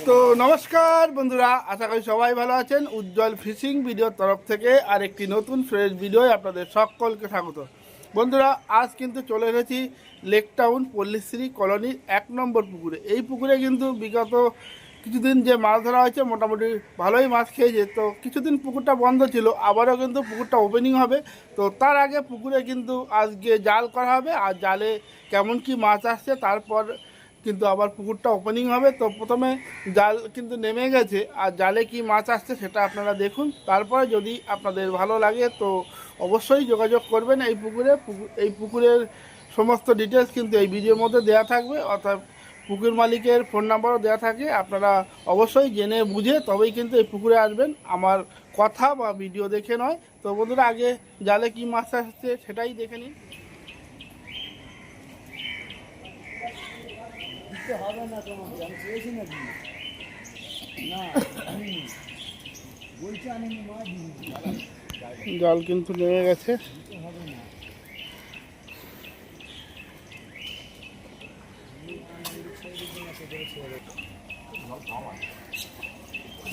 তো নমস্কার বন্ধুরা, আশা করি সবাই ভালো আছেন। উজ্জ্বল ফিশিং ভিডিওর তরফ থেকে আর একটি নতুন ফ্রেশ ভিডিও আপনাদের সকলকে স্বাগত। বন্ধুরা, আজ কিন্তু চলে এসেছি লেক টাউন পল্লীশ্রী কলোনির 1 নম্বর পুকুরে। এই পুকুরে কিন্তু বিগত কিছুদিন যে মাছ ধরা হয়েছে মোটামুটি ভালোই মাছ খেয়েছে। তো কিছুদিন পুকুরটা বন্ধ ছিল, আবারও কিন্তু পুকুরটা ওপেনিং হবে। তো তার আগে পুকুরে কিন্তু আজকে জাল করা হবে, আর জালে কেমন কি মাছ আসছে তারপর কিন্তু আবার পুকুরটা ওপেনিং হবে। তো প্রথমে জাল কিন্তু নেমে গেছে, আর জালে কি মাছ আসছে সেটা আপনারা দেখুন। তারপরে যদি আপনাদের ভালো লাগে তো অবশ্যই যোগাযোগ করবেন এই পুকুরে। এই পুকুরের সমস্ত ডিটেলস কিন্তু এই ভিডিওর মধ্যে দেওয়া থাকবে, অর্থাৎ পুকুর মালিকের ফোন নাম্বারও দেওয়া থাকে। আপনারা অবশ্যই জেনে বুঝে তবেই কিন্তু এই পুকুরে আসবেন, আমার কথা বা ভিডিও দেখে নয়। তো বন্ধুরা, আগে জালে কি মাছ আসছে সেটাই দেখে নিন। হবে না তোমাকে, আমি চেয়েছি নাকি না, বলছি আমি মাছ জল কিন্তু নেমে গেছে। হবে না।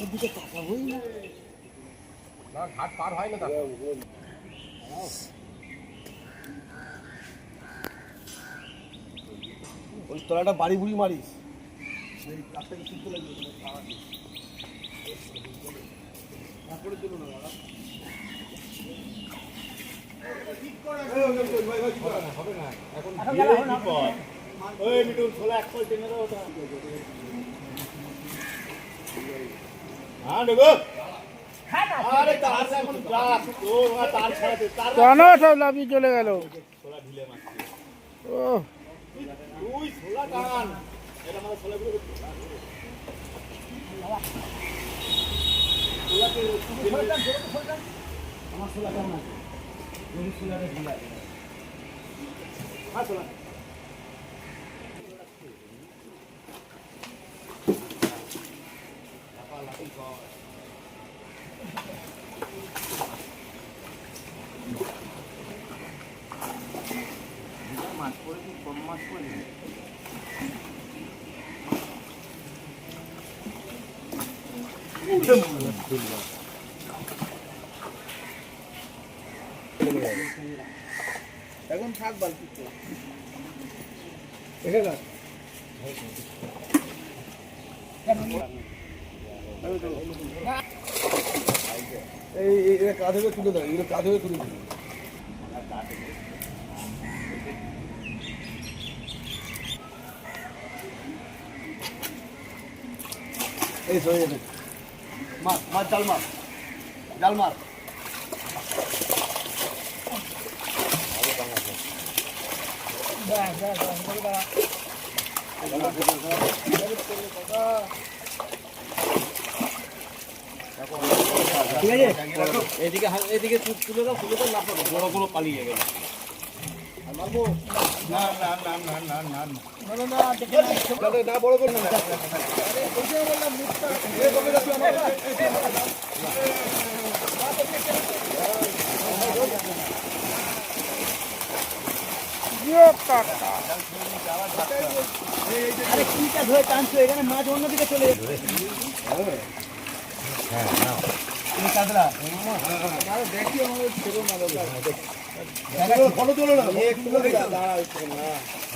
ওদিকে তাকাবই না, ঘাট পার হয় না। ওই তলাটা বাড়ি বুড়ি মারিস। কেন সব লাফিয়ে চলে গেল? ও আমার ছোলা কেমন আছে? ছোলাটা ঢিলা ছোলা মাছ পড়ে কি কম মাছ পড়ে? এখন থাক বালতি এই কাঁধে তুলে দেয়, এগুলো কাঁধে তুলে দিই। এই সরে যাবে মাছ মাছ জাল মাছ জাল মাছ ঠিক আছে। এদিকে এদিকে তুলে দাও, বড় বড় পালিয়ে গেল। না না না না না না না বড় করবে না। আরে কিটা ধরে টানছো, এখানে মাছ অন্যদিকে চলে যাবে। দেখি আমাদের ছোট ফটো তোলো না,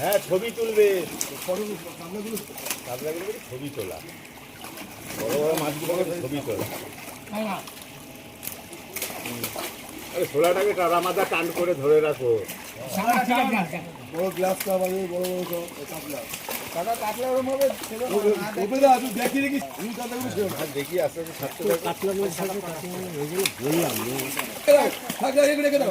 হ্যাঁ ছবি তুলবে, ছবি তোলা, বড় বড় মাছগুলোকে ছবি তোলা। আরে ছোলাটাকে টানা মাথা টান করে ধরে রাখো। বড় গ্লাস বড় বড় কাতলা কাতলা ওরম ভাবে দেখি দেখি দেখি আস্তে আস্তে কাতলা মাছ বললাম রেখে দাও,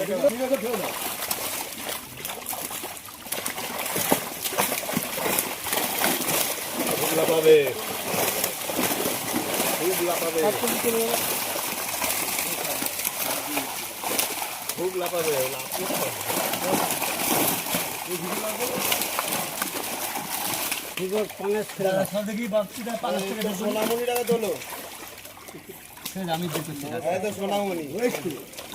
খুব লাফাবে, খুব লাফাবে, খুব লাফাবে। সোনামণি টাকা তোলো, আমি সোনামণি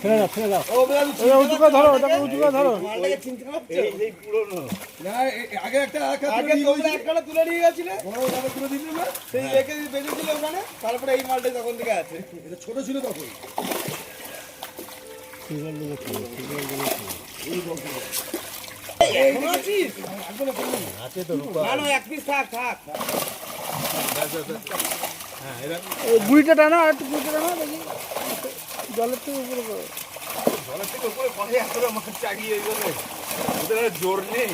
ফেলে দাও ফেলে দাও। ওটা উঁচু করে ধরো, ওটাকে উঁচু করে ধরো। মালটাকে চিনতে পারছো? এই পুরনো না, আগে তোমরা একটা তুলে নিয়ে গেছিলে, তুলে দিলে না, সেই রেখে বেঁধেছিল ওখানে, তারপরে এই মালটা তখন থেকে আছে। এটা ছোট ছিল তখন। এখনো আছিস? আছে তো রূপা। না না, এক পিস থাক থাক। হ্যাঁ এরা এই গুড়িটা টানো, আর একটু গুড়িটা টানো দেখি, জলের থেকে উপরে করো। জলের থেকে উপরে পরে এতটা মাছ চাগিয়ে যাবে, ওদের আর জোর নেই।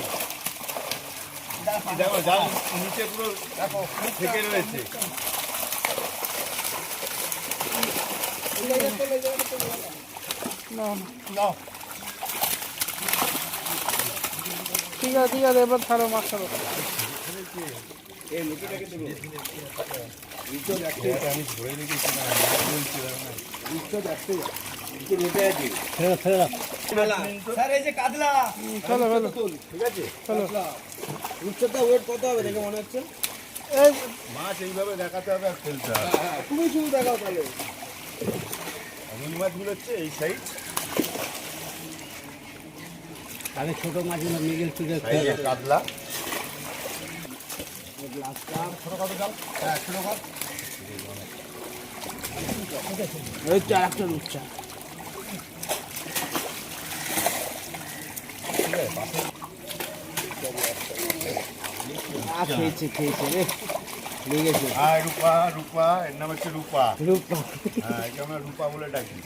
দেখো জাল নিচে পুরো দেখো থেকে রয়েছে। না না, নাও ঠিক আছে ঠিক আছে, এবার ছাড়ো মাছ ছাড়ো। আমি ধরে রেখেছি না, স্যার এই যে কাতলা, চলো চলো, ঠিক আছে। চলো। উচ্চতা ওয়েট কত হবে দেখে মনে হচ্ছে? এই মাছ এইভাবে দেখাতে হবে আর ফেলতে হবে। তুমি শুধু দেখাও তাহলে। রুই মাছগুলো হচ্ছে এই সাইজ, তাহলে ছোট মাছগুলো মিগেল তুলে সাইজের কাতলা। ছোট কত চাল? হ্যাঁ ছোট কত? এই চার একটা রূপচা। খেয়েছে খেয়েছে রে, লেগেছে আর রূপা, রূপা এর নাম হচ্ছে রূপা। রূপা। হ্যাঁ একে আমরা রূপা বলে ডাকি।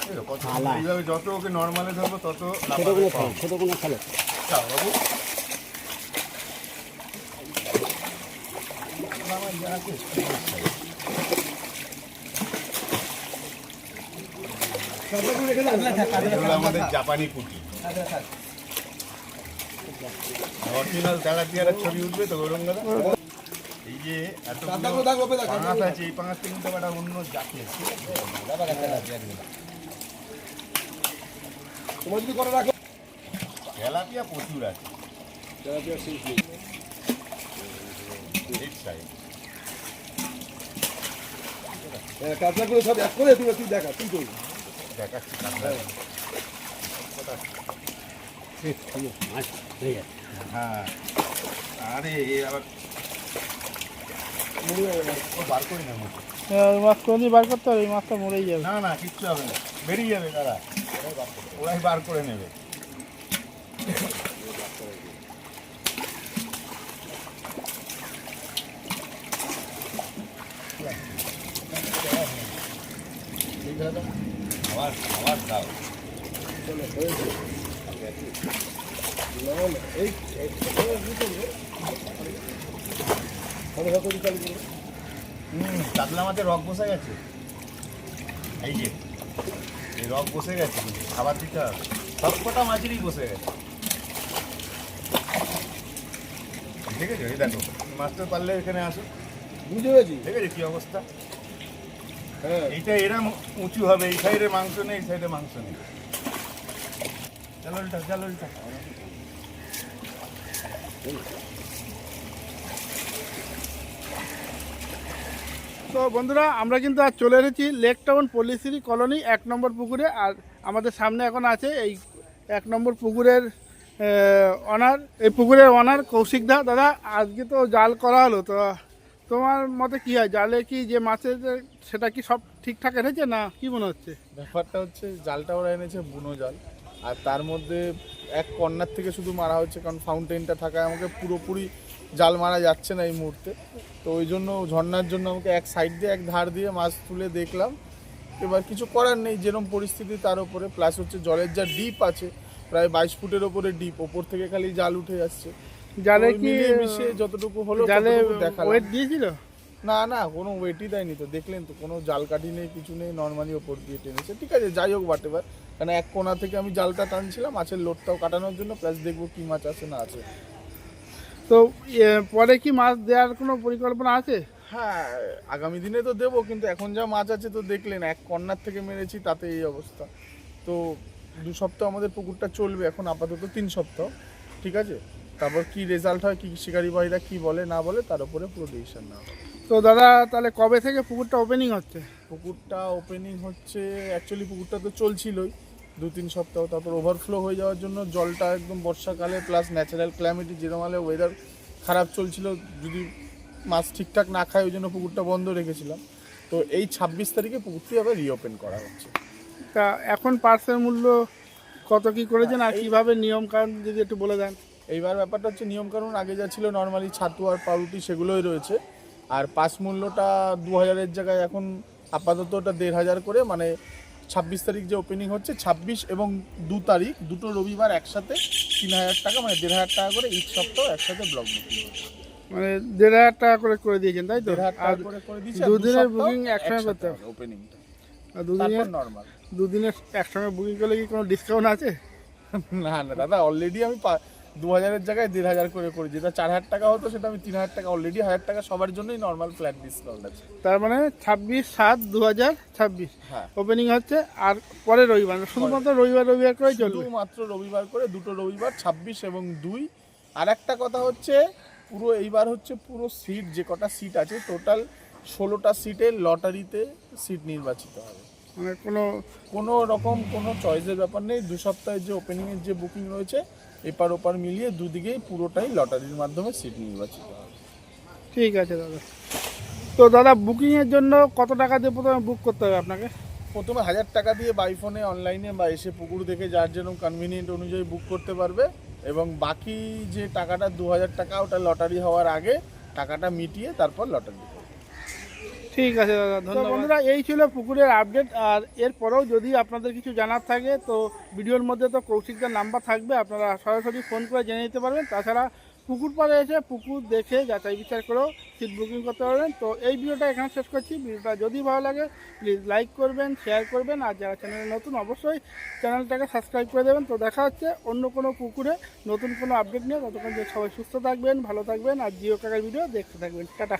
বুঝলে? কত থালা। এইভাবে যত ওকে নর্মালে ধরবো তত ছোটগুলো লাফাবে খাও, কম। ছোটগুলো খালো। যাও বাবু। এগুলো আমাদের জাপানি পুঁটি। অরিজিনাল তেলাপিয়ার ছবি উঠবে তো গৌরঙ্গদা? এই যে এত পাঙাশ আছে, এই পাঙাশটা কিন্তু একটা অন্য জাতের, ঠিক আছে? তোমার যদি করে রাখো। তেলাপিয়া প্রচুর আছে। Big size। কাতলাগুলো সব এক করে তুমি তুই দেখা, তুই করবি। দেখাচ্ছি কাতলা। হ্যাঁ আরে এ আবার ও বার করি না মুখে। ওই মাছ কোনদিন বার করতে হবে, এই মাছটা মরেই যাবে। না না কিচ্ছু হবে না, বেরিয়ে যাবে তারা, ওরাই বার করে নেবে। আবার আবার দাও। কাতলা মাছের রক বসে গেছে, এই যে এই রক বসে গেছে, খাবার দিতে হবে। সব কটা মাছেরই বসে গেছে, ঠিক আছে? এই দেখো মাছটা পারলে এখানে আসো, বুঝতে পেরেছি। ঠিক আছে কি অবস্থা? হ্যাঁ এইটা এরম উঁচু হবে, এই সাইডে মাংস নেই, এই সাইডে মাংস নেই। চলো উল্টা, চলো উল্টা। তো বন্ধুরা, আমরা কিন্তু আজ চলে এসেছি লেক টাউন পল্লীশ্রী কলোনি 1 নম্বর পুকুরে। আর আমাদের সামনে এখন আছে এই 1 নম্বর পুকুরের অনার, এই পুকুরের অনার কৌশিক দা। দাদা, আজকে তো জাল করা হলো, তো তোমার মতে কি হয়, জালে কি যে মাছের সেটা কি সব ঠিকঠাক এনেছে না কি মনে হচ্ছে? ব্যাপারটা হচ্ছে জালটা ওরা এনেছে বুনো জাল, আর তার মধ্যে এক কর্নার থেকে শুধু মারা হচ্ছে, কারণ ফাউন্টেনটা থাকায় আমাকে পুরোপুরি জাল মারা যাচ্ছে না এই মুহূর্তে। তো ওই জন্য ঝর্নার জন্য আমাকে এক সাইড দিয়ে এক ধার দিয়ে মাছ তুলে দেখলাম। এবার কিছু করার নেই, যেরকম পরিস্থিতি তার উপরে, প্লাস হচ্ছে জলের যা ডিপ আছে প্রায় 22 ফুটের ওপরে ডিপ, ওপর থেকে খালি জাল উঠে যাচ্ছে। জালে ওই কি মিলিয়ে মিশিয়ে যতটুকু হলো জালে ততটুকু দেখালাম। ওয়েট দিয়েছিল? না না, কোনো ওয়েটই দেয়নি, তো দেখলেন তো, কোনো জাল কাঠি নেই, কিছু নেই, নর্মালি ওপর দিয়ে টেনেছে। ঠিক আছে, যাই হোক বাটেবার, কারণ এক কোণা থেকে আমি জালটা টানছিলাম মাছের লোডটাও কাটানোর জন্য, প্লাস দেখবো কি মাছ আছে না আছে। তো পরে কি মাছ দেওয়ার কোনো পরিকল্পনা আছে? হ্যাঁ আগামী দিনে তো দেবো, কিন্তু এখন যা মাছ আছে তো দেখলেন, এক কর্নার থেকে মেরেছি তাতে এই অবস্থা। তো 2 সপ্তাহ আমাদের পুকুরটা চলবে, এখন আপাতত 3 সপ্তাহ, ঠিক আছে? তারপর কি রেজাল্ট হয়, কি শিকারি ভাইরা কি বলে না বলে, তার উপরে পুরো ডিসিশন নেওয়া হবে। তো দাদা তাহলে কবে থেকে পুকুরটা ওপেনিং হচ্ছে? পুকুরটা ওপেনিং হচ্ছে, অ্যাকচুয়ালি পুকুরটা তো চলছিলই 2-3 সপ্তাহ, তারপর ওভারফ্লো হয়ে যাওয়ার জন্য জলটা একদম বর্ষাকালে প্লাস ন্যাচারাল ক্লাইমেটি যেরকম হলে ওয়েদার খারাপ চলছিল, যদি মাছ ঠিকঠাক না খায় ওই জন্য পুকুরটা বন্ধ রেখেছিলাম। তো এই 26 তারিখে পুকুরটি আবার রিওপেন করা হচ্ছে। তা এখন পার্সের মূল্য কত কি করেছেন আর কিভাবে নিয়ম কানুন যদি একটু বলে দেন? এইবার ব্যাপারটা হচ্ছে নিয়মকানুন আগে যা ছিল নর্মালি ছাতু আর পাউরুটি সেগুলোই রয়েছে, আর পাস মূল্যটা 2000-এর জায়গায় এখন আপাতত ওটা 1500 করে, মানে 26 তারিখ যে ওপেনিং হচ্ছে 26 এবং 2 তারিখ দুটো রবিবার একসাথে 3000 টাকা, মানে 1500 টাকা করে ইচ সপ্তাহ একসাথে ব্লক বুকিং হচ্ছে। মানে 1500 টাকা করে দিয়েছেন তাই তো? 1500 আর টাকা করে দিয়েছি, দুদিনের বুকিং একসঙ্গে করতে হবে ওপেনিংটা, আর দুদিনের নর্মাল। একসঙ্গে বুকিং করলে কি কোনো ডিসকাউন্ট আছে? না না দাদা, অলরেডি আমি 2000-এর জায়গায় 1500 করে করি, যেটা 4000 টাকা হতো সেটা আমি 3000 টাকা, অলরেডি 1000 টাকা সবার জন্যই নর্মাল ফ্ল্যাট ডিসকাউন্ট আছে। তার মানে 26/7/2026 হ্যাঁ, ওপেনিং হচ্ছে। আর পরে রবিবার শুধুমাত্র রবিবার করেই চলবে? শুধুমাত্র রবিবার করে, দুটো রবিবার 26 এবং 2। আর একটা কথা হচ্ছে, পুরো এইবার হচ্ছে পুরো সিট, যে কটা সিট আছে টোটাল 16টা সিটের লটারিতে সিট নির্বাচিত হবে। মানে কোনো রকম কোনো চয়েসের ব্যাপার নেই। 2 সপ্তাহের যে ওপেনিংয়ের যে বুকিং রয়েছে এপার ওপার মিলিয়ে দুদিকেই পুরোটাই লটারির মাধ্যমে সিট নির্বাচিত হবে। ঠিক আছে দাদা। তো দাদা বুকিংয়ের জন্য কত টাকা দিয়ে প্রথমে বুক করতে হবে আপনাকে? প্রথমে 1000 টাকা দিয়ে বাই ফোনে অনলাইনে বা এসে পুকুর দেখে যার যেরকম কনভিনিয়েন্ট অনুযায়ী বুক করতে পারবে, এবং বাকি যে টাকাটা 2000 টাকা ওটা লটারি হওয়ার আগে টাকাটা মিটিয়ে তারপর লটারি। ঠিক আছে দাদা, ধন্যবাদ। বন্ধুরা এই ছিল পুকুরের আপডেট। আর এরপরেও যদি আপনাদের কিছু জানার থাকে তো ভিডিওর মধ্যে তো কৌশিকদার নাম্বার থাকবে, আপনারা সরাসরি ফোন করে জেনে নিতে পারবেন। তাছাড়া পুকুর পাড়ে এসে পুকুর দেখে যাচাই বিচার করেও সিট বুকিং করতে পারবেন। তো এই ভিডিওটা এখানে শেষ করছি। ভিডিওটা যদি ভালো লাগে প্লিজ লাইক করবেন, শেয়ার করবেন, আর যারা চ্যানেলে নতুন অবশ্যই চ্যানেলটাকে সাবস্ক্রাইব করে দেবেন। তো দেখা হচ্ছে অন্য কোনো পুকুরে নতুন কোনো আপডেট নিয়ে। ততক্ষণ যে সবাই সুস্থ থাকবেন, ভালো থাকবেন, আর জিও কাকার ভিডিও দেখতে থাকবেন। টাটা।